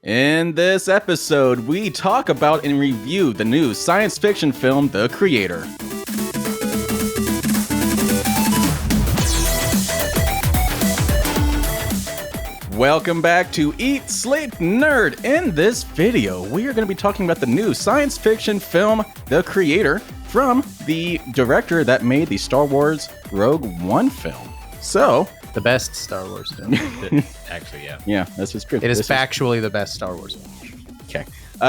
In this episode, we talk about and review the new science fiction film, The Creator. Welcome back to Eat, Sleep, Nerd. In this video, we are going to be talking about the new science fiction film, The Creator, from the director that made the Star Wars Rogue One film. So, the best Star Wars film. Actually, yeah. Yeah, this is true. It is factually the best Star Wars film. Okay.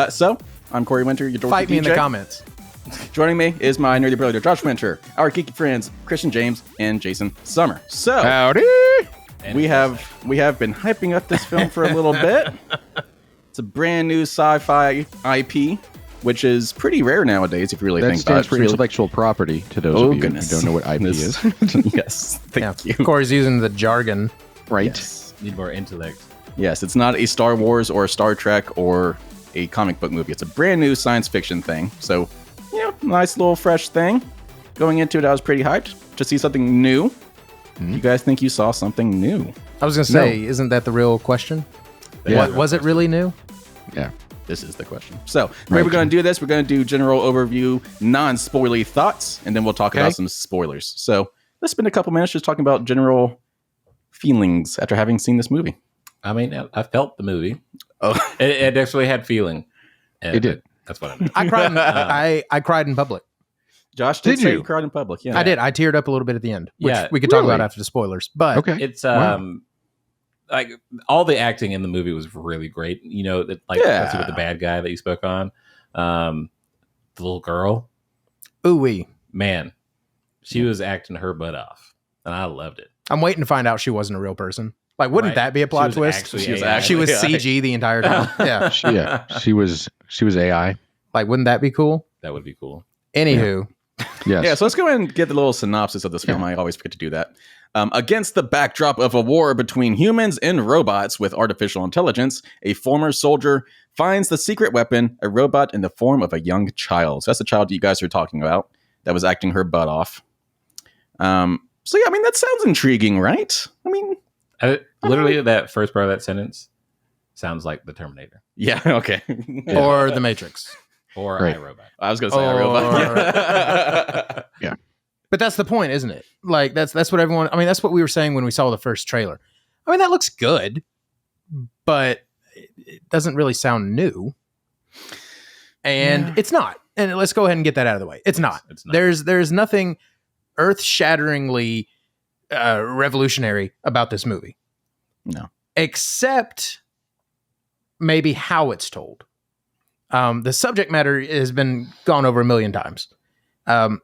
So, I'm Corey Winter, your dorky Fight me DJ. in the comments. Joining me is my nerdy brother, Josh Winter, our geeky friends, Christian James and Jason Summer. So, howdy! We have been hyping up this film for a little bit. It's a brand new sci-fi IP, which is pretty rare nowadays if you really think about it. That stands for intellectual property to those of you who don't know what IP is. Yes, thank you. Corey's using the jargon. Right. Yes. Need more intellect. Yes, it's not a Star Wars or a Star Trek or a comic book movie. It's a brand new science fiction thing. So, nice little fresh thing. Going into it, I was pretty hyped to see something new. You guys think you saw something new? I was going to say, Isn't that the real question? Yeah. Was it really new? Yeah. This is the question. So, the way we're going to do this, we're going to do general overview, non-spoilery thoughts, and then we'll talk about some spoilers. So, let's spend a couple minutes just talking about general feelings after having seen this movie. I mean, I felt the movie. Oh, It actually had feeling. It did. That's what I meant. I cried. I cried in public. Josh Did say you? you cried in public. Yeah, I did. I teared up a little bit at the end, which we could talk about after the spoilers. But Okay. It's Wow. like all the acting in the movie was really great. You know, especially with the bad guy that you spoke on, the little girl. ooh-wee. Man, she was acting her butt off, and I loved it. I'm waiting to find out she wasn't a real person. Like, wouldn't Right. that be a plot She was twist? actually She was AI. She was Yeah. CG the entire time. Yeah. She was AI. Like, wouldn't that be cool? That would be cool. Anywho. Yes. Yeah, so let's go ahead and get the little synopsis of this film. I always forget to do that. Against the backdrop of a war between humans and robots with artificial intelligence, a former soldier finds the secret weapon, a robot in the form of a young child. So that's the child you guys are talking about that was acting her butt off. So yeah, I mean, that sounds intriguing, right? I mean, Literally, that first part of that sentence sounds like the Terminator yeah, okay. Or The Matrix. or Right. iRobot. I was going to say a robot. Yeah. But that's the point, isn't it? Like, that's what everyone... I mean, that's what we were saying when we saw the first trailer. I mean, that looks good, but it doesn't really sound new. And it's not. And let's go ahead and get that out of the way. It's not. It's not. There's nothing earth-shatteringly revolutionary about this movie. No. Except maybe how it's told. The subject matter has been gone over a million times.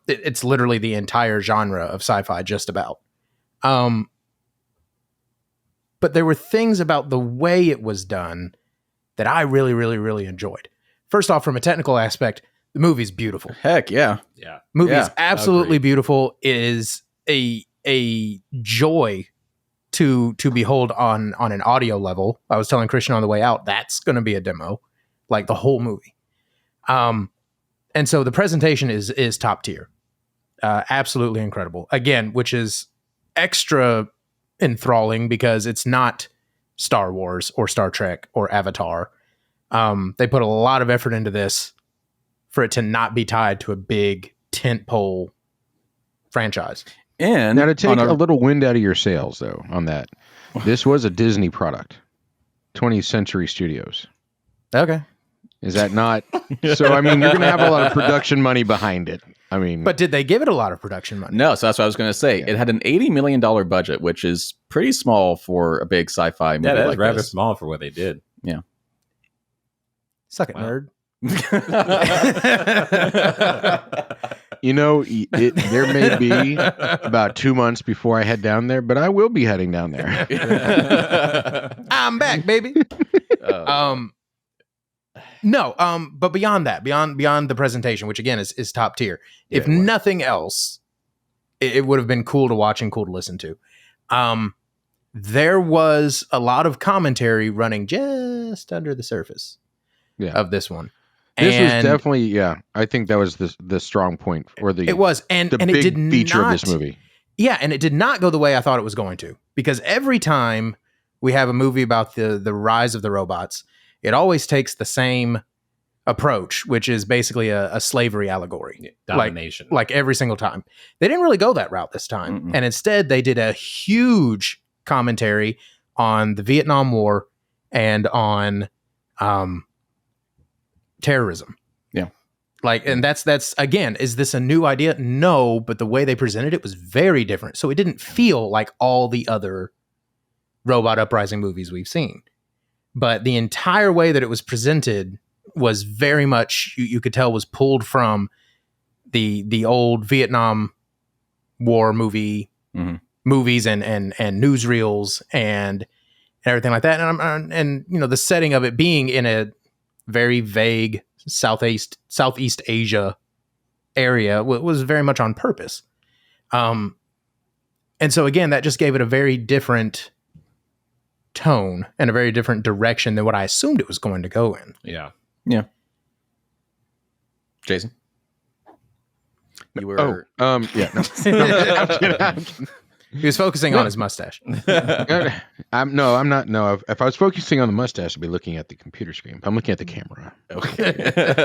It's literally the entire genre of sci-fi, just about. But there were things about the way it was done that I really, really, really enjoyed. First off, from a technical aspect, the movie's beautiful. Heck, yeah. Yeah. Movie Yeah, is absolutely agreed. beautiful. It is a joy to behold on an audio level. I was telling Christian on the way out, that's going to be a demo, like the whole movie. And so the presentation is top tier. Absolutely incredible. Again, which is extra enthralling because it's not Star Wars or Star Trek or Avatar. They put a lot of effort into this for it to not be tied to a big tentpole franchise. And Now, to take on a little wind out of your sails, though, on that, this was a Disney product, 20th Century Studios. Okay. Is that not? So, I mean, you're going to have a lot of production money behind it. I mean, But did they give it a lot of production money? No, so that's what I was going to say. Yeah. It had an $80 million budget, which is pretty small for a big sci-fi movie Yeah, that's like rather this. small for what they did. Suck it, Wow. nerd. there may be about 2 months before I head down there, but I will be heading down there. I'm back, baby. But beyond that, beyond the presentation, which again is top tier, if Yeah, it was. nothing else, it would have been cool to watch and cool to listen to. There was a lot of commentary running just under the surface of this one. This was And definitely, I think that was the strong point, or the it was, and the it big did feature not, of this movie. Yeah, and it did not go the way I thought it was going to, because every time we have a movie about the rise of the robots, it always takes the same approach, which is basically a slavery allegory. Domination. Like every single time. They didn't really go that route this time. Mm-mm. And instead, they did a huge commentary on the Vietnam War and on terrorism. Yeah. Like, and that's again, is this a new idea? No, but the way they presented it was very different. So it didn't feel like all the other Robot Uprising movies we've seen. But the entire way that it was presented was very much, you could tell, was pulled from the old Vietnam War movies and newsreels and everything like that. And you know, the setting of it being in a very vague Southeast Asia area was very much on purpose. And so again, that just gave it a very different tone and a very different direction than what I assumed it was going to go in. Yeah. Yeah. Jason? You were... yeah. No. I'm kidding. He was focusing on his mustache. I'm not. No, if I was focusing on the mustache, I'd be looking at the computer screen. I'm looking at the camera. Okay.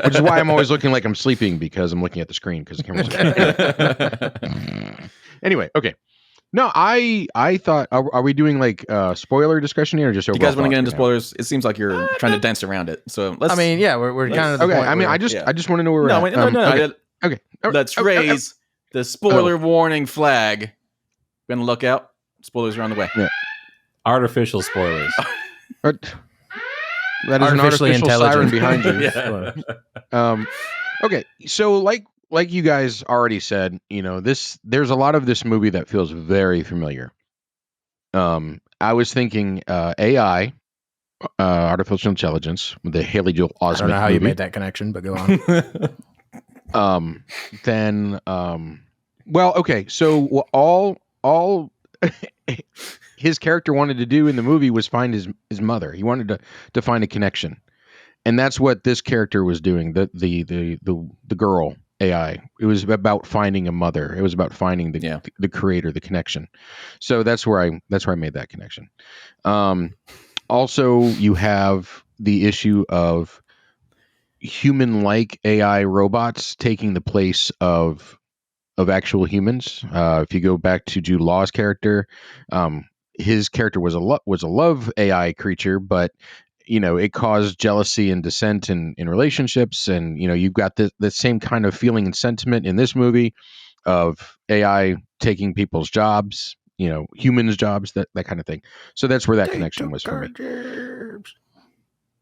Which is why I'm always looking like I'm sleeping, because I'm looking at the screen because the camera's Anyway, okay. No, I thought, are we doing like spoiler discussion here or just Do overall you guys want to get into thoughts? spoilers? It seems like you're trying to dance around it. So let's... I mean, yeah, we're kind of... Okay, I mean, I just want to know where we're No, at. wait, no. Okay. Let's raise the spoiler warning flag. Gonna look out. Spoilers are on the way. Yeah. Artificial spoilers. That is an Artificially artificial siren intelligent. behind you. Yeah. Okay, so like you guys already said, you know, there's a lot of this movie that feels very familiar. I was thinking AI, artificial intelligence, the Haley Joel Osment. I don't know how movie. you made that connection, but go on. Well, okay, so all his character wanted to do in the movie was find his mother. He wanted to find a connection, and that's what this character was doing. The girl AI. It was about finding a mother. It was about finding the creator, the connection. So that's where I made that connection. Also, you have the issue of human-like AI robots taking the place of actual humans. If you go back to Jude Law's character, his character was a love AI creature, but you know, it caused jealousy and dissent in relationships, and you know, you've got the same kind of feeling and sentiment in this movie of AI taking people's jobs, you know, humans' jobs, that kind of thing. So that's where that connection was for me.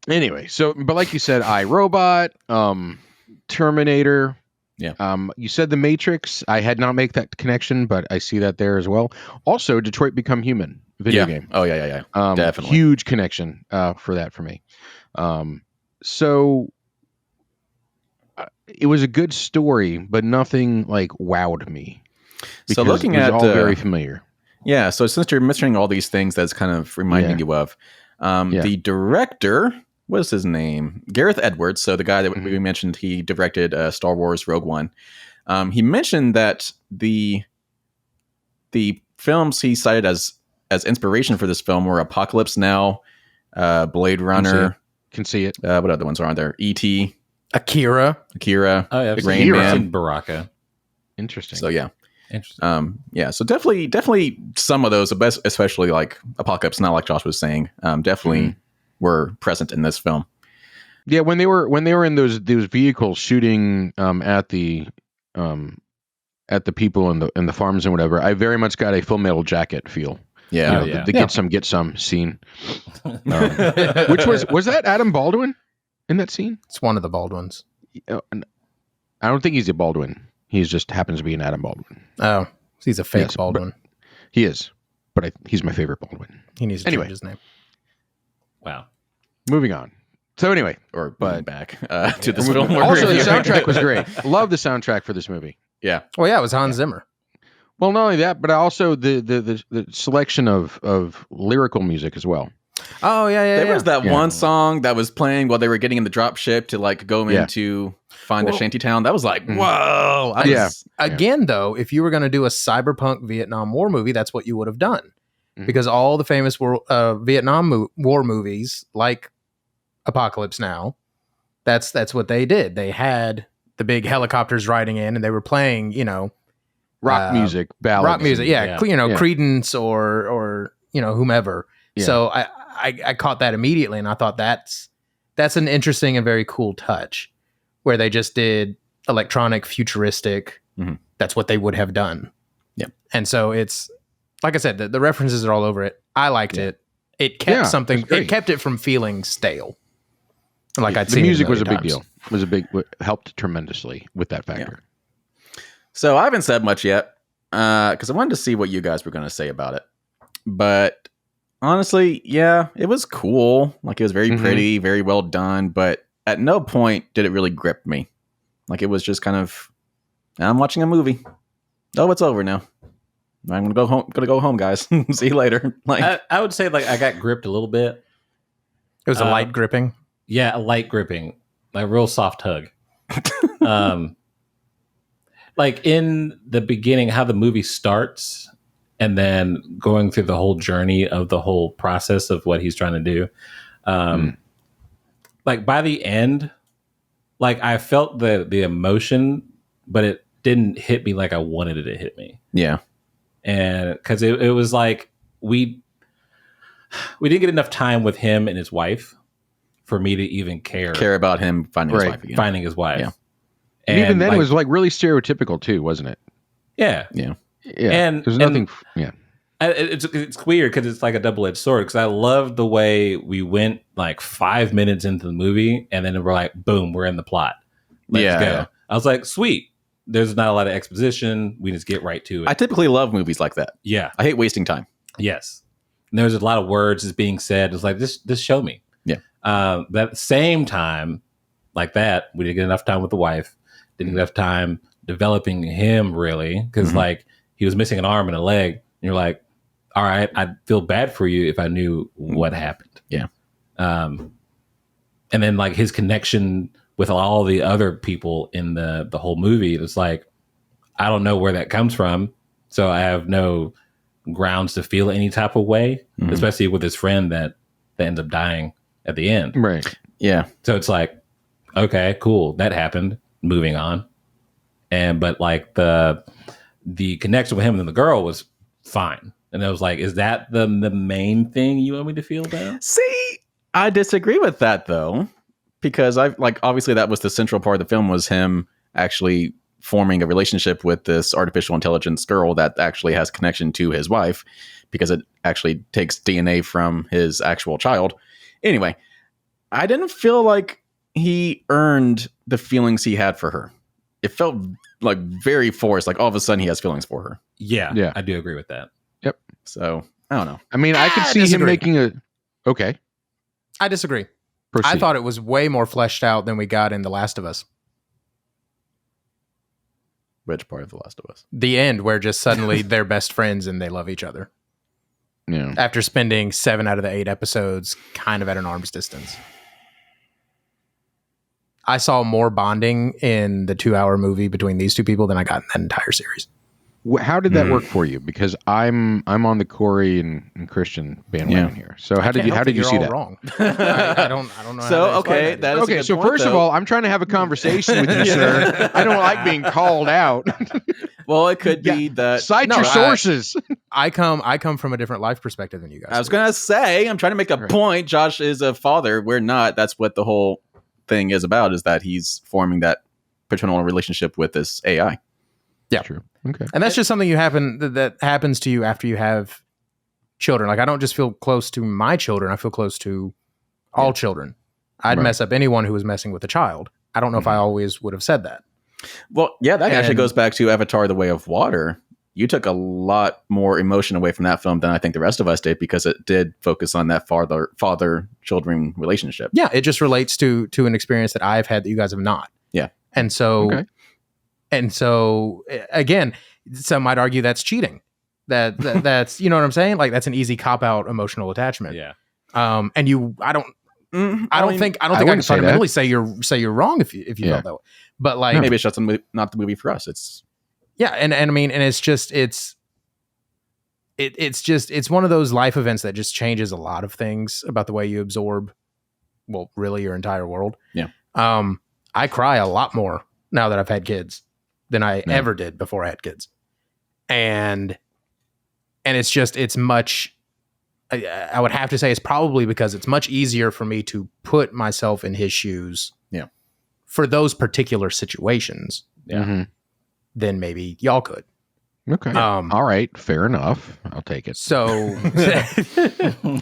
Anyway, so but like you said, iRobot, Terminator. Yeah. You said The Matrix. I had not made that connection, but I see that there as well. Also, Detroit Become Human video game. Oh yeah. Definitely. Huge connection for that for me. So it was a good story, but nothing like wowed me. So because looking it was at all very familiar. Yeah. So since you're mentioning all these things, that's kind of reminding you of the director. What's his name? Gareth Edwards. So the guy that we mentioned, he directed Star Wars Rogue One. He mentioned that the films he cited as inspiration for this film were Apocalypse Now, Blade Runner. Can see it. What other ones are on there? E.T., Akira. Oh yeah, Rain Man, Baraka. Interesting. So yeah. Interesting. Yeah. So definitely some of those, especially like Apocalypse Now, like Josh was saying, definitely were present in this film. Yeah, when they were in those vehicles shooting at the people in the farms and whatever, I very much got a Full Metal Jacket feel. Yeah, you know, the get some scene. Which was that Adam Baldwin in that scene? It's one of the Baldwins. I don't think he's a Baldwin. He just happens to be an Adam Baldwin. Oh, he's a fake Baldwin. He is, but he's my favorite Baldwin. He needs to change his name. Wow. Moving on. So anyway, back to this film. Also, the soundtrack was great. Love the soundtrack for this movie. Yeah. Well, yeah, it was Hans Zimmer. Well, not only that, but also the selection of lyrical music as well. Oh yeah. There was that one song that was playing while they were getting in the drop ship to like go into find the shanty town. That was like, whoa. Again, though, if you were going to do a cyberpunk Vietnam War movie, that's what you would have done. Because all the famous Vietnam War movies, like Apocalypse Now, that's what they did. They had the big helicopters riding in, and they were playing, rock music, ballads, yeah. Creedence or whomever. Yeah. So I caught that immediately, and I thought that's an interesting and very cool touch, where they just did electronic, futuristic. Mhm. That's what they would have done. Yep. And so it's, like I said, the references are all over it. I liked it. It kept something. It kept it from feeling stale. Like I'd the seen music was a times. big deal. Helped tremendously with that factor. So I haven't said much yet because I wanted to see what you guys were going to say about it. But honestly, yeah, it was cool. Like, it was very pretty, very well done. But at no point did it really grip me. Like, it was just kind of, I'm watching a movie. Oh, it's over now. I'm gonna go home. Gonna go home, guys. See you later. Like, I would say, like, I got gripped a little bit. It was a light gripping. Yeah, a light gripping, like a real soft hug. Like in the beginning, how the movie starts, and then going through the whole journey of the whole process of what he's trying to do. Like by the end, like I felt the emotion, but it didn't hit me like I wanted it to hit me. yeah. And because it was like we didn't get enough time with him and his wife for me to even care About him finding his wife again. finding his wife. Yeah. And even then, it was like really stereotypical too, wasn't it? Yeah. Yeah. Yeah. And there's nothing. Yeah. It's weird because it's like a double-edged sword, because I love the way we went like 5 minutes into the movie and then we're like, boom, we're in the plot. Let's go. Yeah. I was like, sweet. There's not a lot of exposition. We just get right to it. I typically love movies like that. Yeah. I hate wasting time. Yes. And there's a lot of words that's being said. It's like, just show me. Yeah. That same time, like that, we didn't get enough time with the wife. Didn't get enough time developing him, really, because like he was missing an arm and a leg. And you're like, all right, I'd feel bad for you if I knew what happened. Yeah. And then like his connection with all the other people in the whole movie, it's like, I don't know where that comes from. So I have no grounds to feel any type of way, especially with his friend that ends up dying at the end. Right. Yeah. So it's like, okay, cool. That happened. Moving on. But like the connection with him and the girl was fine. And I was like, is that the main thing you want me to feel about? See, I disagree with that though, because obviously that was the central part of the film, was him actually forming a relationship with this artificial intelligence girl that actually has connection to his wife, because it actually takes DNA from his actual child. Anyway, I didn't feel like he earned the feelings he had for her. It felt like very forced. Like all of a sudden he has feelings for her. Yeah. I do agree with that. Yep. So I don't know. I mean, I could see him making a. Okay. I disagree. Proceed. I thought it was way more fleshed out than we got in The Last of Us. Which part of The Last of Us? The end, where just suddenly they're best friends and they love each other. Yeah. After spending 7 out of the 8 episodes kind of at an arm's distance. I saw more bonding in the 2-hour movie between these two people than I got in that entire series. How did that work for you? Because I'm on the Corey and Christian bandwagon here. So how did you see that? Wrong. I don't know. So okay, that is okay. So first of all, I'm trying to have a conversation with you, sir. I don't like being called out. Well, it could be that. Cite your sources. I come from a different life perspective than you guys. I was gonna say, I'm trying to make a point. Josh is a father. We're not. That's what the whole thing is about. Is that he's forming that paternal relationship with this AI. Yeah, true. Okay, and that's just something that happens to you after you have children. Like I don't just feel close to my children; I feel close to all children. I'd mess up anyone who was messing with a child. I don't know if I always would have said that. Well, yeah, that actually goes back to Avatar: The Way of Water. You took a lot more emotion away from that film than I think the rest of us did, because it did focus on that father-children relationship. Yeah, it just relates to an experience that I've had that you guys have not. Yeah, and so. And so, again, some might argue that's cheating. That's you know what I'm saying? Like that's an easy cop-out emotional attachment. Yeah. And I don't think I can fundamentally say you're wrong if you felt that way. But like maybe it's just not the movie for us. It's and I mean, and it's one of those life events that just changes a lot of things about the way you absorb well, really your entire world. Yeah. I cry a lot more now that I've had kids than I ever did before I had kids. And it's much, I would have to say it's probably because it's much easier for me to put myself in his shoes. Yeah. For those particular situations. Yeah. Than maybe y'all could. Okay. All right. Fair enough. I'll take it. So,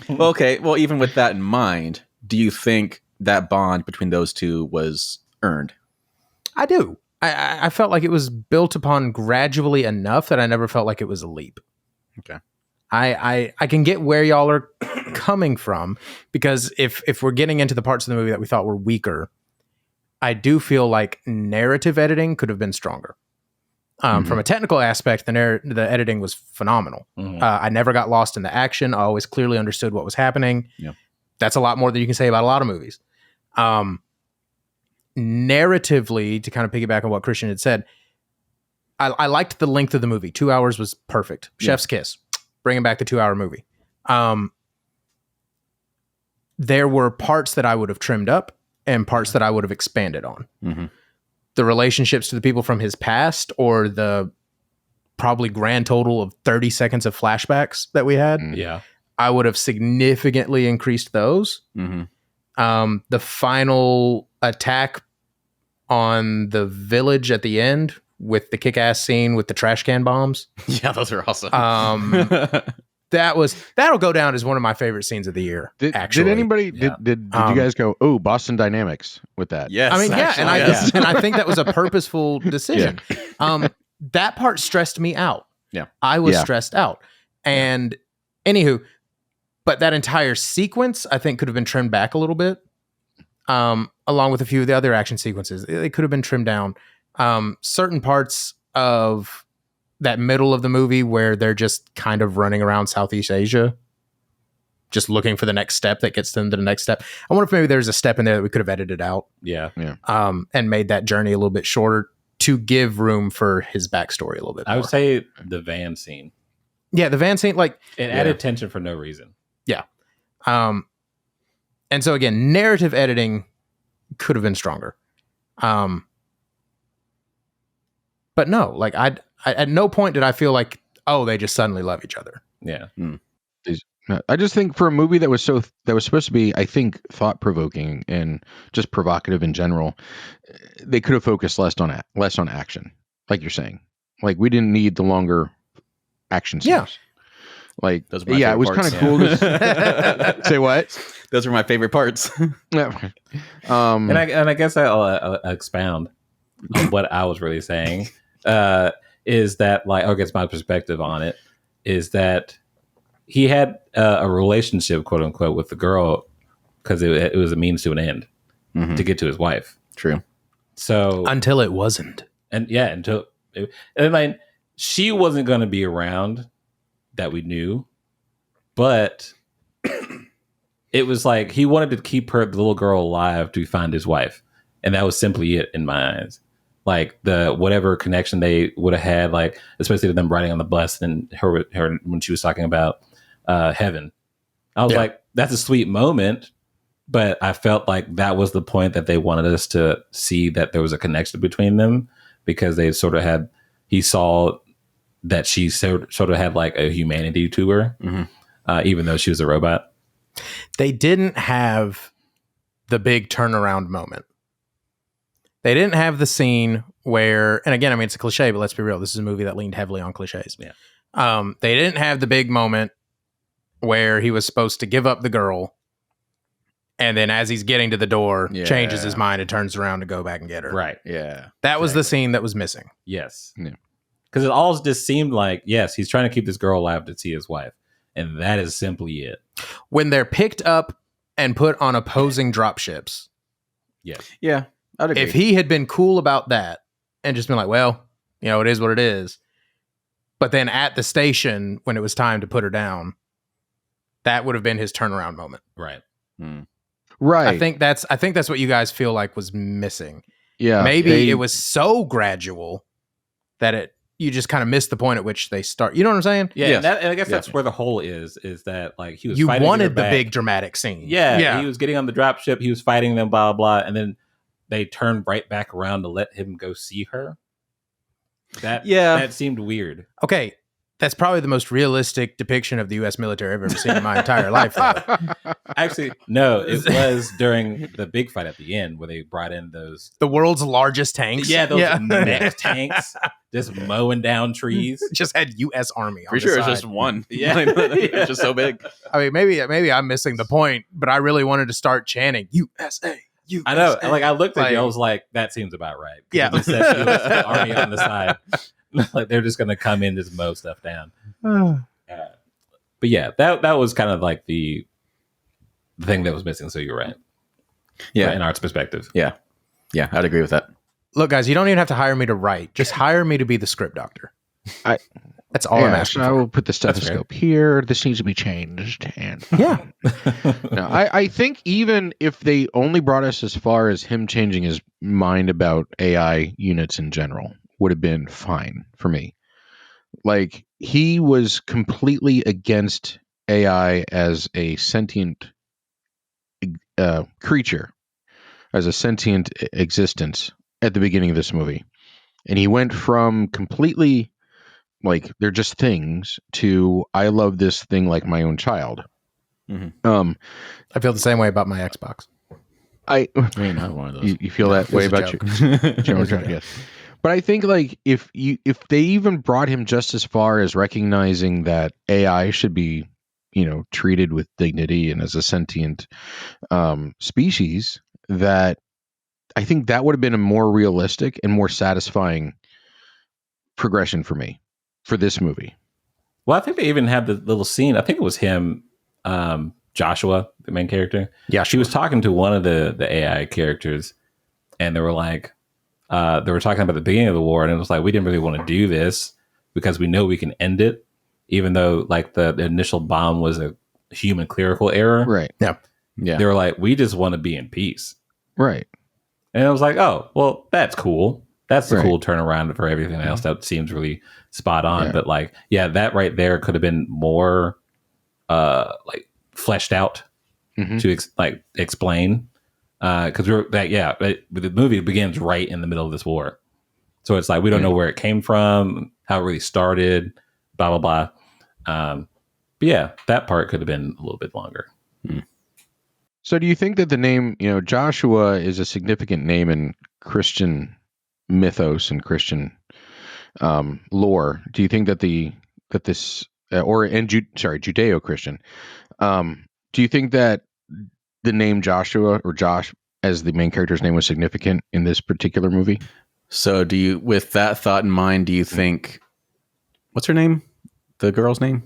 Well, okay. Well, even with that in mind, do you think that bond between those two was earned? I do. I felt like it was built upon gradually enough that I never felt like it was a leap. Okay. I can get where y'all are coming from, because if we're getting into the parts of the movie that we thought were weaker, I do feel like narrative editing could have been stronger. From a technical aspect, the editing was phenomenal. I never got lost in the action. I always clearly understood what was happening. Yeah. That's a lot more than you can say about a lot of movies. Narratively, to kind of piggyback on what Christian had said, I liked the length of the movie. 2 hours was perfect. Chef's kiss. Bringing back the 2-hour movie. There were parts that I would have trimmed up and parts that I would have expanded on. Mm-hmm. The relationships to the people from his past, or the probably grand total of 30 seconds of flashbacks that we had. Yeah. I would have significantly increased those. Mm-hmm. The final attack on the village at the end with the kick-ass scene with the trash can bombs. Yeah, those are awesome. That'll go down as one of my favorite scenes of the year. Did anybody did you guys go, oh, Boston Dynamics with that? Yes. I mean, actually, and I think that was a purposeful decision. That part stressed me out. Yeah. I was stressed out. And anywho, but that entire sequence I think could have been trimmed back a little bit. Along with a few of the other action sequences. They could have been trimmed down. Certain parts of that middle of the movie where they're just kind of running around Southeast Asia, just looking for the next step that gets them to the next step. I wonder if maybe there's a step in there that we could have edited out. Yeah. And made that journey a little bit shorter to give room for his backstory a little bit more. I would say the van scene. Yeah, the van scene, like, it added tension for no reason. Yeah. And so again, narrative editing could have been stronger. But no, like I at no point did I feel like, oh, they just suddenly love each other. Yeah. I just think for a movie that was supposed to be, I think, thought provoking and just provocative in general, they could have focused less on action, like you're saying. Like, we didn't need the longer action scenes. Yeah. Like, Those were my it was favorite kind of cool. To, say what? Those were my favorite parts. And I guess I'll expound on what I was really saying. Is that, like, I guess my perspective on it is that he had a relationship, quote unquote, with the girl because it was a means to an end to get to his wife. True. So Until it wasn't. and she wasn't going to be around that we knew, but it was like he wanted to keep the little girl alive to find his wife, and that was simply it in my eyes. Like, the whatever connection they would have had, like especially them riding on the bus and her when she was talking about heaven, I was like, that's a sweet moment, but I felt like that was the point that they wanted us to see, that there was a connection between them, because they sort of had, he saw that she sort of had like a humanity to her, even though she was a robot. They didn't have the big turnaround moment. They didn't have the scene where, and again, I mean, it's a cliche, but let's be real. This is a movie that leaned heavily on cliches. Yeah. They didn't have the big moment where he was supposed to give up the girl, and then as he's getting to the door, changes his mind and turns around to go back and get her. Right. Yeah. That was the scene that was missing. Yes. Yeah. Because it all just seemed like, yes, he's trying to keep this girl alive to see his wife. And that is simply it. When they're picked up and put on opposing dropships. Yes. Yeah. I'd agree. If he had been cool about that and just been like, well, you know, it is what it is. But then at the station, when it was time to put her down, that would have been his turnaround moment. Right. Right. I think that's what you guys feel like was missing. Yeah. Maybe it was so gradual that it you just kind of miss the point at which they start. You know what I'm saying? Yeah, Yes. and I guess Yeah. that's where the hole is that like he was You fighting wanted her the back. big dramatic scene. Yeah, he was getting on the dropship, he was fighting them, blah, blah, blah, and then they turned right back around to let him go see her. That seemed weird. Okay, that's probably the most realistic depiction of the U.S. military I've ever seen in my entire life. Though. Actually, no, it was during the big fight at the end where they brought in those The world's largest tanks. those mech tanks just mowing down trees. Just had U.S. Army. Pretty on sure the it's side. just one. Yeah. It's just so big. I mean, maybe I'm missing the point, but I really wanted to start chanting USA. USA. I know. Like I looked at you, I Like- was like, that seems about right. 'Cause Yeah. it just says US Army on the side. Like they're just gonna come in and just mow stuff down. But yeah, that was kind of like the thing that was missing. So you're right. Yeah. In Art's perspective. Yeah, I'd agree with that. Look, guys, you don't even have to hire me to write. Just hire me to be the script doctor. That's all I'm asking I for. will put the stethoscope here. This needs to be changed. And Yeah. no, I think even if they only brought us as far as him changing his mind about AI units in general, would have been fine for me. Like he was completely against AI as a sentient creature, as a sentient existence at the beginning of this movie, and he went from completely like they're just things to I love this thing like my own child. Mhm. I feel the same way about my Xbox. I mean, not one of those. You feel that It way was a about joke. your own It was a child, yes. But I think like if they even brought him just as far as recognizing that AI should be, treated with dignity and as a sentient species, that I think that would have been a more realistic and more satisfying progression for me for this movie. Well, I think they even had the little scene. I think it was him, Joshua, the main character. Yeah, She was talking to one of the AI characters, and they were like, they were talking about the beginning of the war, and it was like, we didn't really want to do this because we know we can end it, even though like the initial bomb was a human clerical error. Right. Yeah. They were like, we just want to be in peace. Right. And I was like, oh, well, that's cool. That's a Right. cool turnaround for everything else. That seems really spot on. Yeah. But like, yeah, that right there could have been more like fleshed out Mhm. to explain. Because the movie begins right in the middle of this war. So it's like, we don't know where it came from, how it really started, blah, blah, blah. But yeah, that part could have been a little bit longer. So do you think that the name, Joshua is a significant name in Christian mythos and Christian lore? Do you think that Judeo-Christian, do you think that the name Joshua or Josh as the main character's name was significant in this particular movie? So, with that thought in mind, do you think, what's her name? The girl's name?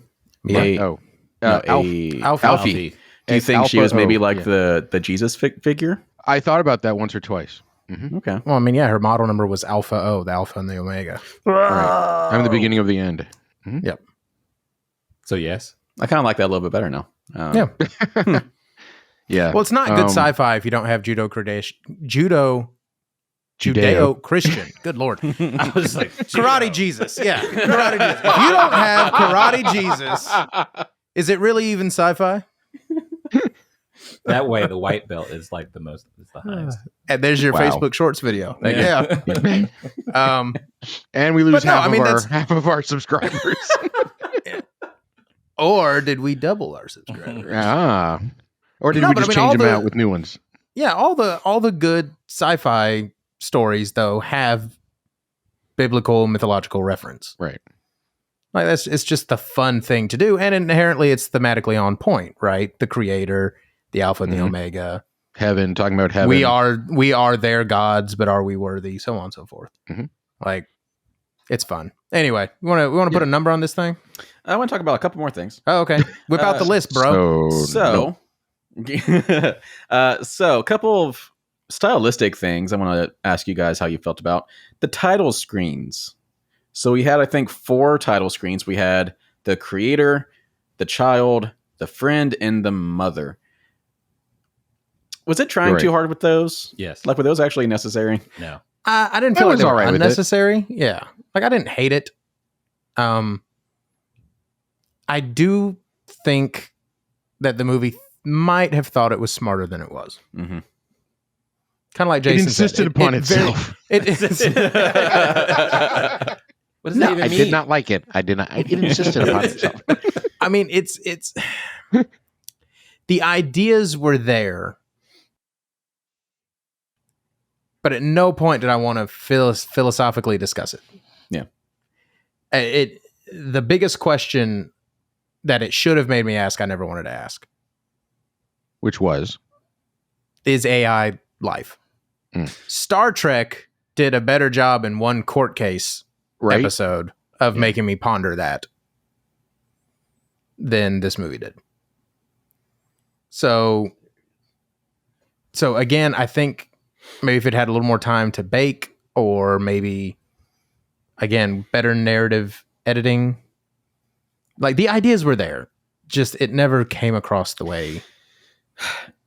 Alfie. Alfie. Do you think she was maybe like yeah. the Jesus figure? I thought about that once or twice. Okay. Well, I mean, yeah, her model number was Alpha O, the Alpha and the Omega. Right. I'm the beginning of the end. Yep. So yes. I kind of like that a little bit better now. Yeah. Yeah. Well, it's not good sci-fi if you don't have Judeo-Christian. Good Lord. I was like, Karate Jesus. Yeah. Karate Jesus. If you don't have Karate Jesus, is it really even sci-fi? that way the white belt is like the highest. And there's your Wow. Facebook Shorts video. Yeah. And we lose But no, half of our subscribers. Or did we double our subscribers? Or did No, we but just I mean, change all them the- out with new ones? Yeah, all the good sci-fi stories though have biblical mythological reference. Right. Like it's just the fun thing to do, and inherently it's thematically on point, right? The creator, the Alpha and the Mhm. Omega. Heaven, talking about heaven. We are their gods, but are we worthy? So on and so forth. Mhm. Like it's fun. Anyway, we want to put a number on this thing. I want to talk about a couple more things. Oh, okay. Whip out the list, bro. So a couple of stylistic things I want to ask you guys how you felt about the title screens. So we had, I think, 4 title screens. We had the creator, the child, the friend, and the mother. Was it trying Right. too hard with those? Yes. Like, were those actually necessary? No. I didn't I feel like was they were all right with it. unnecessary. Yeah, like I didn't hate it. I do think that the movie might have thought it was smarter than it was. Mm-hmm. Kind of like It Jason insisted said. upon itself. What does No, that even I mean? did not like it. I did not. It insisted upon itself. I mean, it's the ideas were there, but at no point did I want to philosophically discuss it. Yeah. The biggest question that it should have made me ask, I never wanted to ask. Which was? Is AI life? Mm. Star Trek did a better job in one court case episode of making me ponder that than this movie did. So again, I think maybe if it had a little more time to bake, or maybe again better narrative editing, like the ideas were there, just it never came across the way.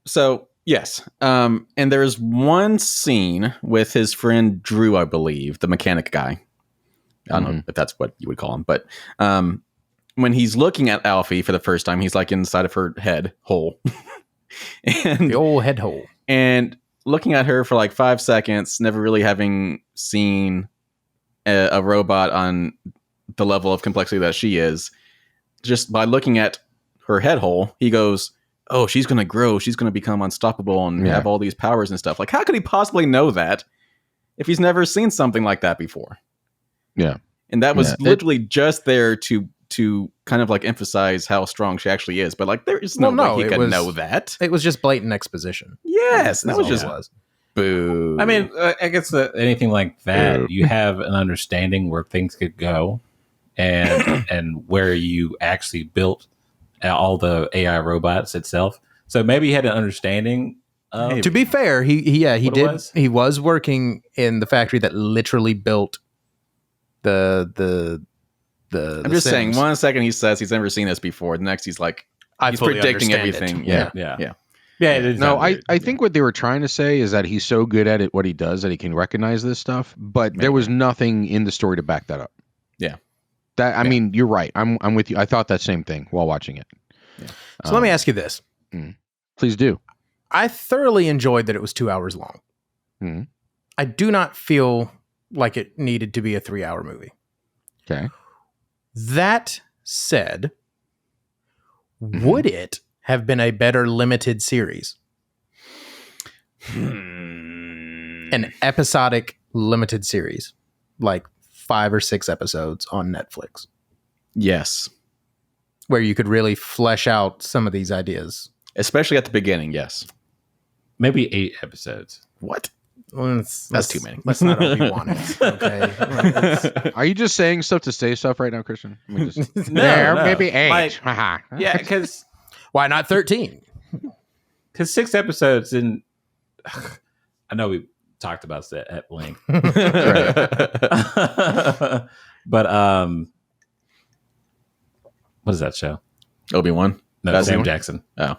So yes, and there's one scene with his friend Drew, I believe, the mechanic guy. I don't know if that's what you would call him, but when he's looking at Alfie for the first time, he's like inside of her head hole, and The old head hole. and looking at her for like 5 seconds, never really having seen a robot on the level of complexity that she is. Just by looking at her head hole, he goes, "Oh, she's going to grow. She's going to become unstoppable and have all these powers and stuff." Like, how could he possibly know that if he's never seen something like that before? Yeah. And that was literally just there to kind of like emphasize how strong she actually is. But like, there is no way he could know that. It was just blatant exposition. Yes, that was all just it was. boo. I mean, I guess anything like that, you have an understanding where things could go, and where you actually built all the AI robots itself. So maybe he had an understanding. To be fair, he What it did. was? He was working in the factory that literally built the I'm just saying. 1 second he says he's never seen this before. The next he's like, I he's fully predicting understand everything. it. Yeah. It is No, not weird. I think what they were trying to say is that he's so good at it, what he does, that he can recognize this stuff. But there was nothing in the story to back that up. Yeah. That I mean, you're right. I'm with you. I thought that same thing while watching it. So let me ask you this. Please do. I thoroughly enjoyed that it was 2 hours long. Mhm. I do not feel like it needed to be a 3-hour movie. Okay. That said, would it have been a better limited series? An episodic limited series, like 5 or 6 episodes on Netflix, Yes. where you could really flesh out some of these ideas. Especially at the beginning. Yes. Maybe 8 episodes. What? That's too many. Let's not Obi-Wan it. Okay. Are you just saying stuff to say stuff right now, Christian? Let me just... No, no. maybe 8. Like, Haha. yeah, because Why not 13? 6 episodes and I know we talked about that at length. But what is that show? Obi-Wan. No, That's Sam Obi-Wan? Jackson. Oh.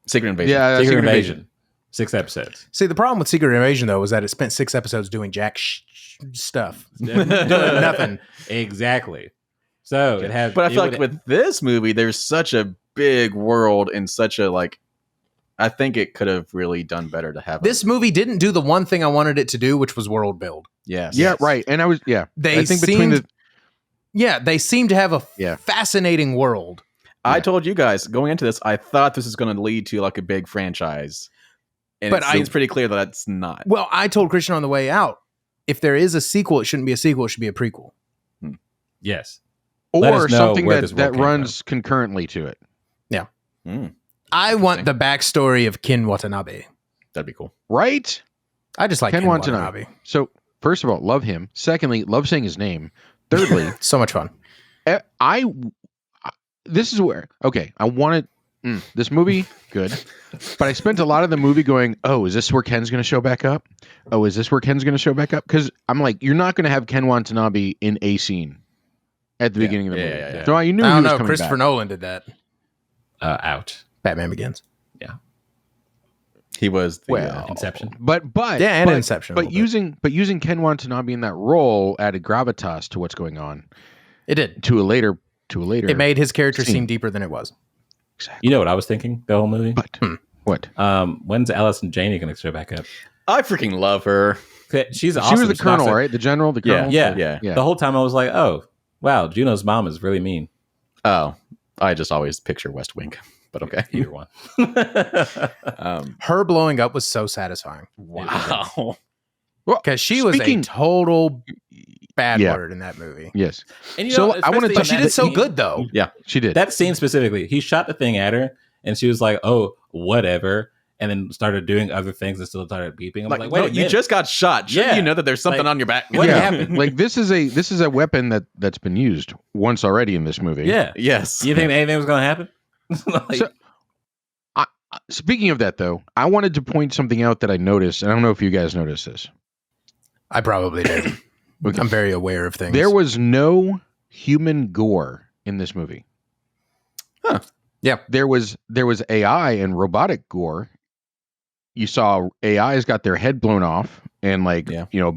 Secret Invasion. Yeah, Secret Invasion. 6 episodes. See, the problem with Secret Invasion, though, was that it spent 6 episodes doing jack stuff. Doing nothing. Exactly. So it had. But I feel it like would- with this movie, there's such a big world and such a like. I think it could have really done better to have This movie didn't do the one thing I wanted it to do, which was world build. Yes. Yeah, right. And I was They I think between seemed, they seem to have a Yeah. fascinating world. I told you guys going into this, I thought this was going to lead to like a big franchise, and But it seems pretty clear that it's not. Well, I told Christian on the way out, if there is a sequel, it shouldn't be a sequel; it should be a prequel. Yes. Let or us know something where that, this world that came runs concurrently to it. I want the backstory of Ken Watanabe. That'd be cool. Right? I just like Ken Watanabe. So, first of all, love him. Secondly, love saying his name. Thirdly, So much fun. this is where, okay, I wanted this movie, good. But I spent a lot of the movie going, oh, is this where Ken's going to show back up? Oh, is this where Ken's going to show back up? Because I'm like, you're not going to have Ken Watanabe in a scene at the beginning of the movie. Yeah. So you knew I he don't was know. coming Christopher back. Nolan did that. Out. Batman Begins. He was the, Well, Inception. But Yeah, and Inception. a But little bit. using Ken Watanabe in that role added gravitas to what's going on. It did. to a later. It made his character scene. seem deeper than it was. Exactly. You know what I was thinking the whole movie? What? When's Alice and Janie going to show back up? I freaking love her. She's She awesome. was the colonel, right? The general, the colonel. Yeah. The whole time I was like, oh, wow, Juno's mom is really mean. Oh, I just always picture West Wing, but okay. Either one. Her blowing up was so satisfying. Wow. Because she was a total bad word in that movie. Yes. And So I wanted to- But she did so good, though. Yeah. She did. That scene specifically, he shot the thing at her, and she was like, oh, whatever. And then started doing other things and still started beeping. I'm like, wait, no, you just got shot. Shouldn't you know that there's something on your back? What happened? Like this is a weapon that's been used once already in this movie. Yeah. Yes. You think anything was going to happen? So, speaking of that, though, I wanted to point something out that I noticed, and I don't know if you guys noticed this. I probably did. Okay. I'm very aware of things. There was no human gore in this movie. Huh. Yeah. There was AI and robotic gore. You saw AI's got their head blown off and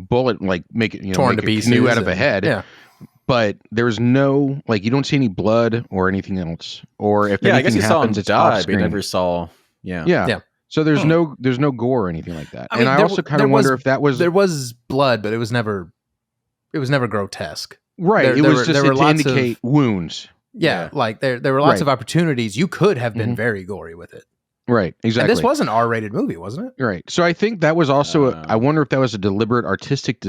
bullet make it torn make to a pieces canoe out of a head. Yeah. But there's no you don't see any blood or anything else. Or if anything I guess you saw him happens, it's die, but off-screen. you never saw. Yeah. Yeah. So there's no gore or anything like that. I mean, I also kind of wonder if that was there was blood, but it was never grotesque. right. It was just to indicate wounds. Yeah, like there were lots of opportunities. You could have been very gory with it. Right, exactly. And this was an R-rated movie, wasn't it? Right. So I think that was also I wonder if that was a deliberate artistic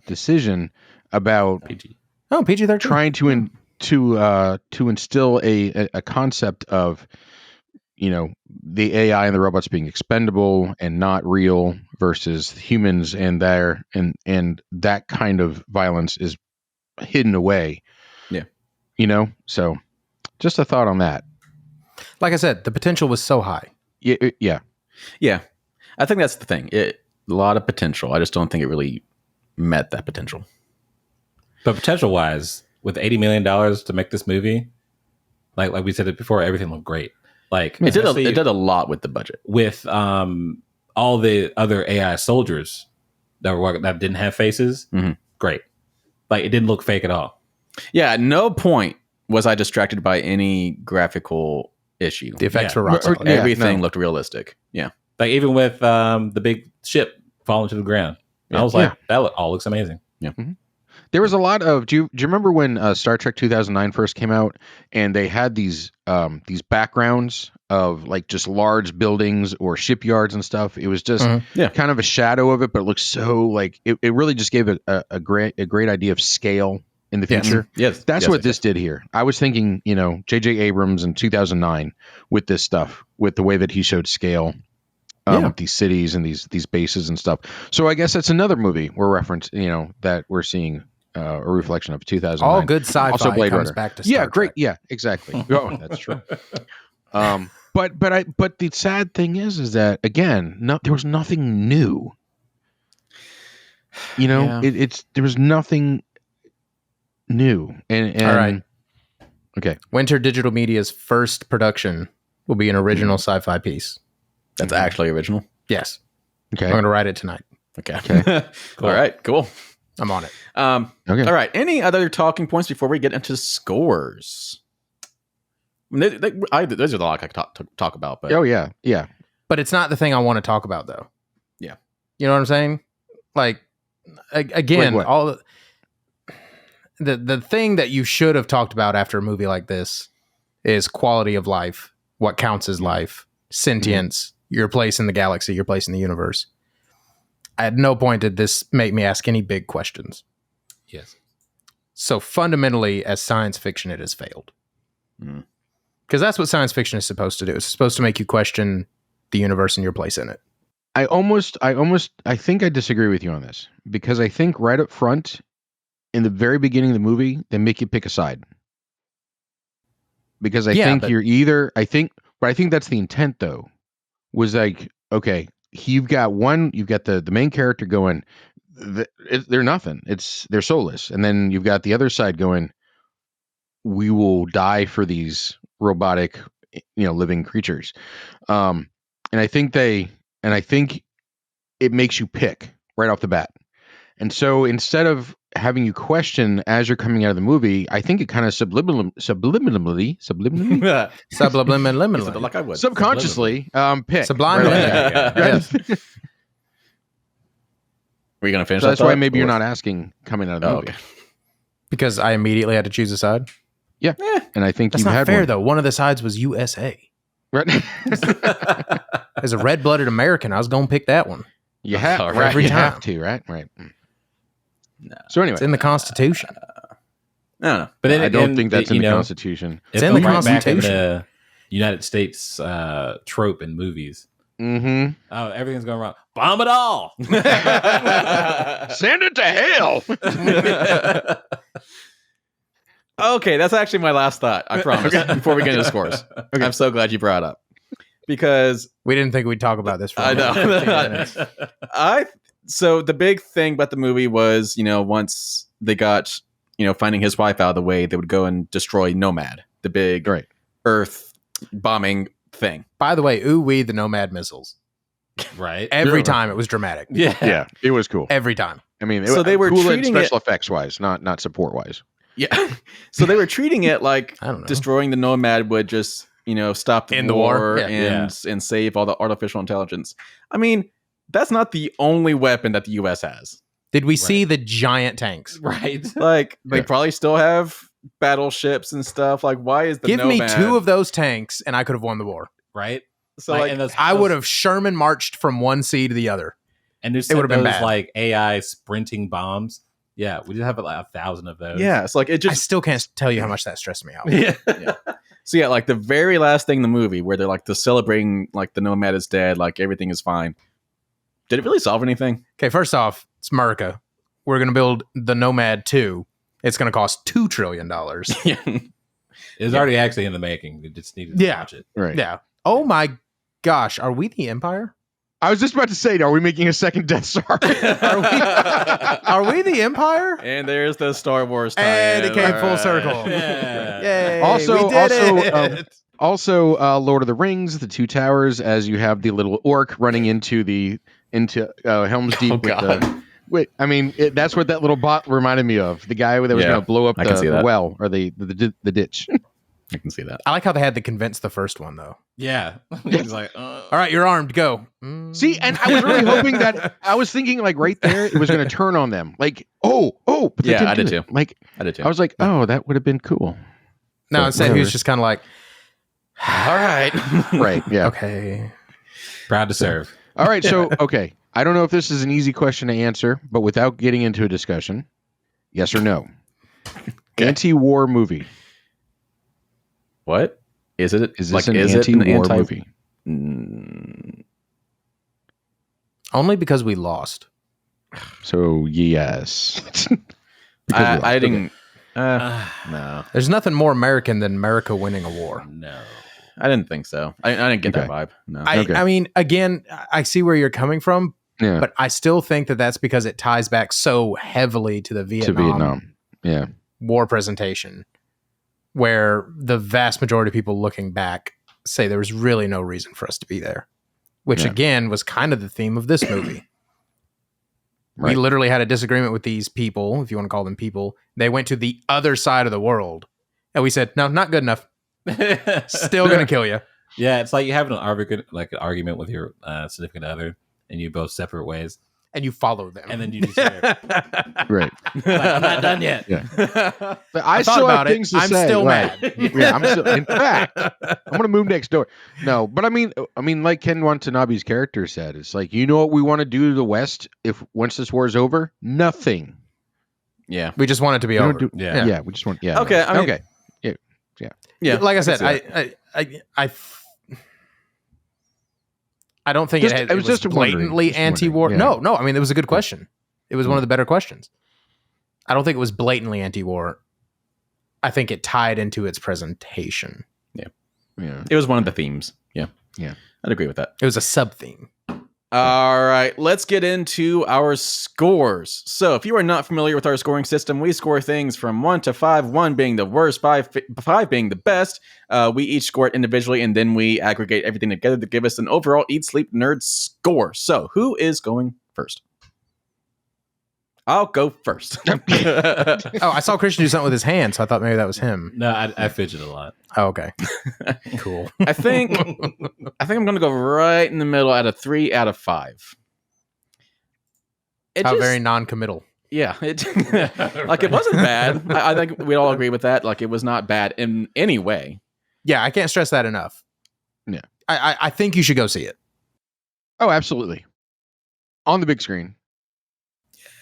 decision about PG. Oh, PG-13. trying to instill a concept of the AI and the robots being expendable and not real versus humans and that kind of violence is hidden away. Yeah. So just a thought on that. Like I said, the potential was so high. Yeah. Yeah. I think that's the thing. A lot of potential. I just don't think it really met that potential. But potential-wise, with $80 million to make this movie, like we said it before, everything looked great. Like It did a lot with the budget. With all the other AI soldiers that didn't have faces, great. Like it didn't look fake at all. Yeah, at no point was I distracted by any graphical issue. The effects were rock solid. Everything looked realistic. Yeah. Like even with the big ship falling to the ground, I was like, that all looks amazing. Yeah. Mm-hmm. There was a lot of. Do you remember when Star Trek 2009 first came out, and they had these backgrounds of like just large buildings or shipyards and stuff? It was just kind of a shadow of it, but it looked so like it really just gave a great idea of scale in the future. Yes. That's what this did here. I was thinking, J.J. Abrams in 2009 with this stuff, with the way that he showed scale. With these cities and these bases and stuff. So I guess that's another movie we're that we're seing a reflection of 2009. All good sci-fi also Blade comes Runner. back to Star great. Trek. Yeah, exactly. Oh, that's true. But the sad thing is that again, there was nothing new. There was nothing new. And all right. Okay. Winter Digital Media's first production will be an original sci-fi piece. That's actually original. Yes. Okay. I'm going to write it tonight. Okay. Cool. All right. Cool. I'm on it. Okay. All right. Any other talking points before we get into scores? There's a lot I could talk about, but Oh yeah. But it's not the thing I want to talk about, though. Yeah. You know what I'm saying? Like, again, Like what? all the thing that you should have talked about after a movie like this is quality of life, what counts as life, sentience, your place in the galaxy, your place in the universe. At no point did this make me ask any big questions. Yes. So fundamentally, as science fiction, it has failed. Because that's what science fiction is supposed to do. It's supposed to make you question the universe and your place in it. I think I disagree with you on this, because I think right up front in the very beginning of the movie, they make you pick a side. Because I think that's the intent though, was like, okay, you've got the main character going, they're nothing. They're soulless. And then you've got the other side going, we will die for these robotic, living creatures. And I think it makes you pick right off the bat. And so instead of having you question as you're coming out of the movie, I think it kind of subliminally, Subliminally. Like I would. subconsciously, pick. Sublime. Right. Yes. Were you going to finish So that's that why thought, maybe you're or- not asking coming out of the Oh, movie. okay. Because I immediately had to choose a side. Yeah, and I think That's you not had fair, one. though. One of the sides was USA. Right? As a red-blooded American, I was going to pick that one. You have All right. right. Every You time. have to, right? Right. No. So anyway, It's in the Constitution. No. But then I don't again, think that's you in the know, Constitution. It's it in the fell right back in Constitution. the United States trope in movies. Mm-hmm. Oh, everything's going wrong. Bomb it all. Send it to hell. Okay, that's actually my last thought. I promise. Before we get into scores, I'm so glad you brought it up because We didn't think we'd talk about this for I know. 15 minutes. So the big thing about the movie was, once they got, finding his wife out of the way, they would go and destroy Nomad, the big Right. Earth bombing thing. By the way, ooh-wee, the Nomad missiles. Right. Every Yeah. time it was dramatic. Yeah. Yeah, it was cool. Every time. I mean, So they were cool in treating special effects wise, not support wise. Yeah. So they were treating it like I don't know. destroying the Nomad would just, stop the End the war, war? Yeah. and save all the artificial intelligence. I mean, that's not the only weapon that the US has. Did we see the giant tanks? Right. Like, they Yeah. probably still have battleships and stuff. Like, why is the Give me Nomad? 2 of those tanks and I could have won the war. Right. So, like, and those, I would have Sherman marched from one sea to the other. And there's it would've been those bad. like AI sprinting bombs. Yeah, we just have like 1,000 of those. yeah, it's like it I just. still can't tell you how much that stressed me out. Yeah. So yeah, like the very last thing in the movie where they're like celebrating like the Nomad is dead, like everything is fine. Did it really solve anything? Okay, first off, it's America. We're going to build the Nomad 2. It's going to cost $2 trillion. Yeah. It was already actually in the making. We just needed to Yeah. watch it. Right. Yeah. Oh my gosh. Are we the Empire? I was just about to say, are we making a second Death Star? Are we the Empire? And there's the Star Wars tie-in. And it came full All circle. Yeah. Yay. Also- we did also, it. Also, Lord of the Rings, the Two Towers, as you have the little orc running into Helm's Deep. Oh, with God. wait, I mean, that's what that little bot reminded me of. The guy that was Yeah, going to blow up I can see the that. well or the ditch. I can see that. I like how they had to convince the first one, though. Yeah. He's like, All right, you're armed. Go. See, and I was really hoping that I was thinking like right there it was going to turn on them. Like, oh, but they Yeah, didn't I did do it. too. Like, I did too. I was like, oh, that would have been cool. No, But instead he whatever. was just kind of like, all right. Right? Yeah. okay. proud to serve. All right. So, okay. I don't know if this is an easy question to answer, but without getting into a discussion, yes or no? Okay. Anti-war movie. What is it? Is like, this an is it anti-war movie? Mm, Only because we lost. So yes. Because we lost. I Okay. didn't. No, There's nothing more American than America winning a war. No. I didn't think so. I didn't get that Okay. vibe. No. Okay. I mean, again, I see where you're coming from, Yeah. but I still think that that's because it ties back so heavily to the To Vietnam, Vietnam. Yeah. War presentation, where the vast majority of people looking back say there was really no reason for us to be there, which Yeah. again was kind of the theme of this movie. We Right. literally had a disagreement with these people, if you want to call them people. They went to the other side of the world, and we said, no, not good enough. Still going to kill you. Yeah, it's like you have an argument with your significant other, and you both separate ways, And you follow them. and then you just say, Right. like, I'm not done yet. Yeah. But I thought still about have it. things to I'm say. still right. mad. Yeah, I'm still. In fact, I'm gonna move next door. No, but I mean, like Ken Watanabe's character said, it's like, you know what we want to do to the West if once this war is over? Nothing. yeah. We just want it to be We don't over. do- Yeah. Yeah, we just want. Yeah. Okay, I mean- okay. Yeah. Like I can said, see that. I don't think Just- it I was was just wondering, blatantly just wondering, anti-war. yeah. No. I mean, it was a good question. It was one of the better questions. I don't think it was blatantly anti-war. I think it tied into its presentation. Yeah. It was one of the themes. Yeah. Yeah. I'd agree with that. It was a sub-theme. All right, let's get into our scores. So, if you are not familiar with our scoring system, we score things from 1 to 5, 1 being the worst, 5 being the best. We each score it individually, and then we aggregate everything together to give us an overall Eat Sleep Nerd score. So, who is going first? I'll go first. Oh, I saw Christian do something with his hand, so I thought maybe that was him. No, I fidget a lot. Oh, okay. Cool. I think I'm going to go right in the middle at a 3 out of 5. How very non-committal. Yeah, it like it wasn't bad. I think we all agree with that. Like it was not bad in any way. Yeah, I can't stress that enough. Yeah. I think you should go see it. Oh, absolutely. On the big screen.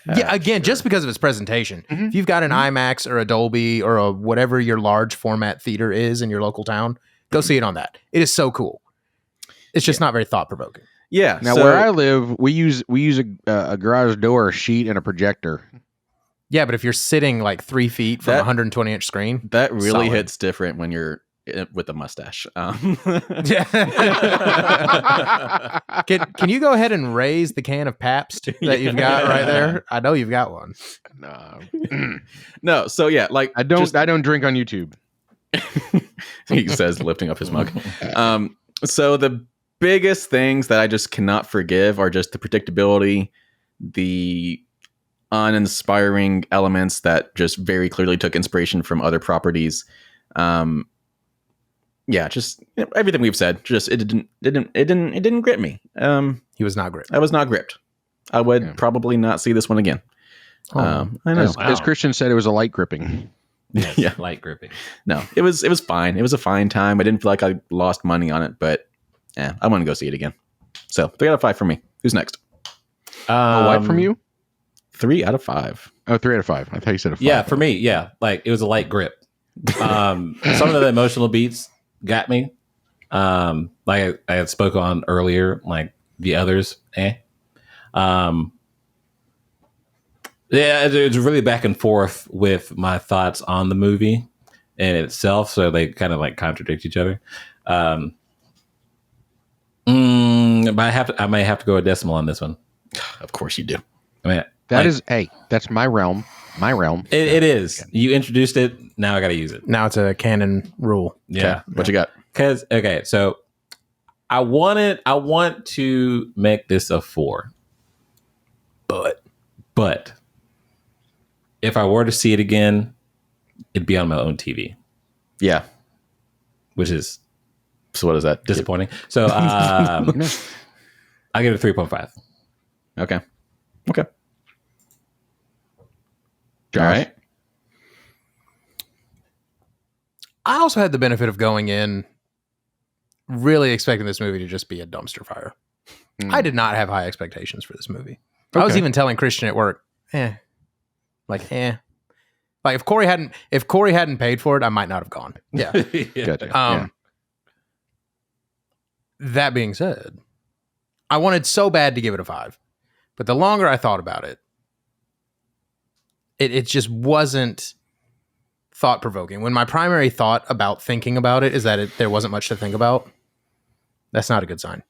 Yeah, again, just because of its presentation. Mhm. If you've got an IMAX or a Dolby or a whatever your large format theater is in your local town, go see it on that. It is so cool. It's just not very thought provoking. Yeah. Now, so- where I live, we use a garage door, a sheet, and a projector. Yeah, but if you're sitting like 3 feet from a That- 120-inch screen, that really solid. hits different when you're with a mustache. Yeah. Can you go ahead and raise the can of Pabst that you've got right there? I know you've got one. No, No. So yeah, like I don't drink on YouTube. he says, lifting up his mug. So the biggest things that I just cannot forgive are just the predictability, the uninspiring elements that just very clearly took inspiration from other properties. Yeah, just everything we've said. Just it didn't grip me. He was not great. I was not gripped. I would probably not see this one again. I know. As Christian said, it was a light gripping. Yes, Yeah. light gripping. No, it was fine. It was a fine time. I didn't feel like I lost money on it, but I want to go see it again. So 3 out of 5 for me. Who's next? What from you? 3 out of 5. Oh, 3 out of 5. I thought you said a 5. Yeah, for me, yeah, like it was a light grip. Some of the emotional beats got me. Like I had spoke on earlier, like the others, Yeah, it's really back and forth with my thoughts on the movie in itself, so they kind of like contradict each other. But I may have to go a decimal on this one. Of course you do. I mean, that's my realm. My realm. It is. You introduced it. Now I got to use it. Now it's a canon rule. Yeah. Okay, what you got? Because so I want to make this a 4, but if I were to see it again, it'd be on my own TV, Yeah. which is So what is that? disappointing. So I give it a 3.5. Okay. Okay. Josh? All right. I also had the benefit of going in really expecting this movie to just be a dumpster fire. I did not have high expectations for this movie. I was Okay. even telling Christian at work, Like if Corey hadn't paid for it, I might not have gone. Yeah. Gotcha. That being said, I wanted so bad to give it a 5, but the longer I thought about it, it just wasn't thought provoking. When my primary thought about thinking about it is that there wasn't much to think about, that's not a good sign.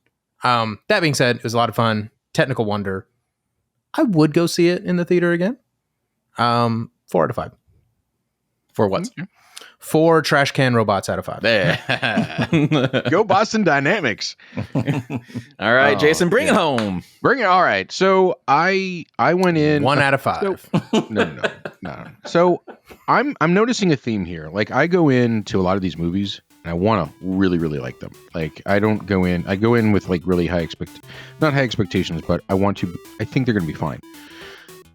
That being said, it was a lot of fun. Technical wonder. I would go see it in the theater again. 4 out of 5. For what? 4 trash can robots out of 5. There. Go Boston Dynamics. All right, Oh, Jason, bring it home. Bring it. All right. So I went in 1 out of 5. No. So I'm noticing a theme here. Like I go into a lot of these movies and I want to really, really like them. Like I go in with like really not high expectations, but I think they're going to be fine.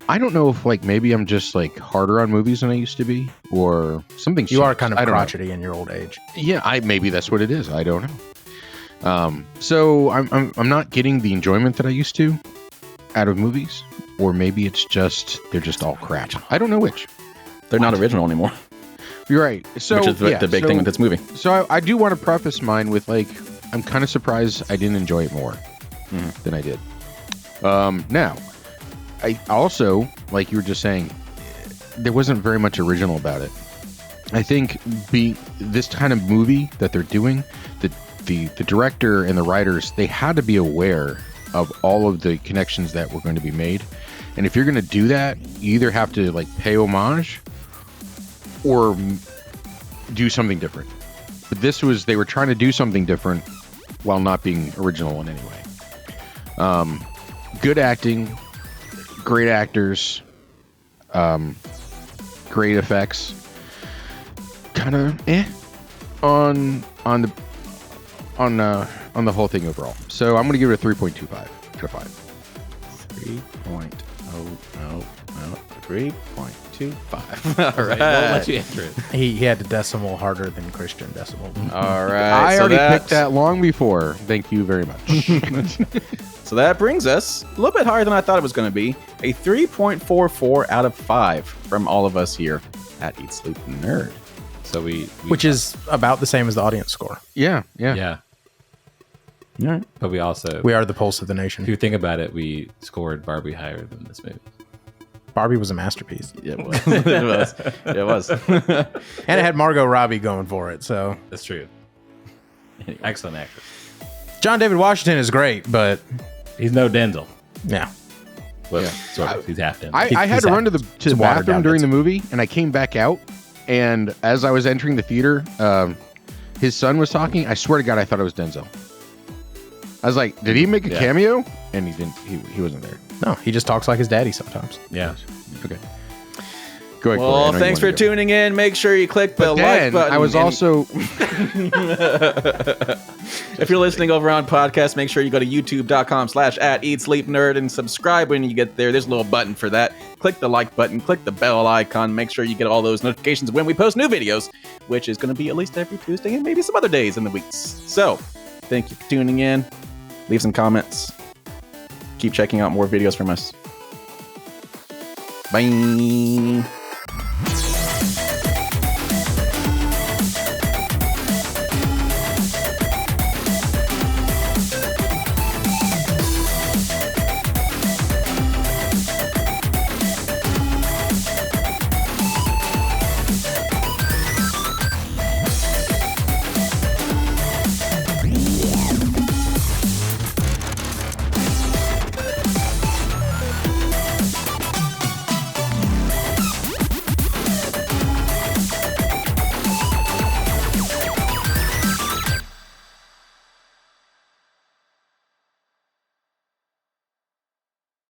I don't know if like maybe I'm just like harder on movies than I used to be or something. You are kind of I don't know. crotchety in your old age. Yeah, maybe that's what it is. I don't know. So I'm not getting the enjoyment that I used to out of movies, or maybe it's just they're just all crap. I don't know which. They're not original anymore, You're right. So which is the big thing with this movie. So I do want to preface mine with like I'm kind of surprised I didn't enjoy it more than I did. Now, I also, like you were just saying, there wasn't very much original about it. I think this kind of movie that they're doing, the director and the writers, they had to be aware of all of the connections that were going to be made. And if you're going to do that, you either have to like pay homage or do something different. But they were trying to do something different while not being original in any way. Good acting, great actors, Great effects. Kind of on the whole thing overall. So I'm going to give it a 3.25 out of 5. 3.25. All right. We'll let you enter it. He had the decimal harder than Christian decimal. All right. I so already picked that long before. Thank you very much. So that brings us a little bit higher than I thought it was going to be. A 3.44 out of 5 from all of us here at Eat Sleep Nerd. So we Which is about the same as the audience score. Yeah. yeah. All right. But we also, We are the pulse of the nation. if you think about it, we scored Barbie higher than this movie. Barbie was a masterpiece. It was. It was. It was. And it had Margot Robbie going for it. So That's true. Excellent actor. John David Washington is great, but He's no Denzel. yeah. Well, Yeah. sort of. He's half Denzel. I had to run to the He's watered bathroom down during the Denzel. movie, and I came back out. And as I was entering the theater, his son was talking. I swear to God, I thought it was Denzel. I was like, "Did he make a Yeah. cameo?" And he didn't. He wasn't there. No, he just talks like his daddy sometimes. yeah. Okay. Go ahead. Corey. I Well, know you thanks for wanna go. tuning in. Make sure you click the But like then button. I was and- also If you're listening over on podcast, make sure you go to youtube.com/@eatsleepnerd and subscribe when you get there. There's a little button for that. Click the like button, click the bell icon. Make sure you get all those notifications when we post new videos, which is going to be at least every Tuesday and maybe some other days in the weeks. So, thank you for tuning in. Leave some comments. Keep checking out more videos from us. Bye.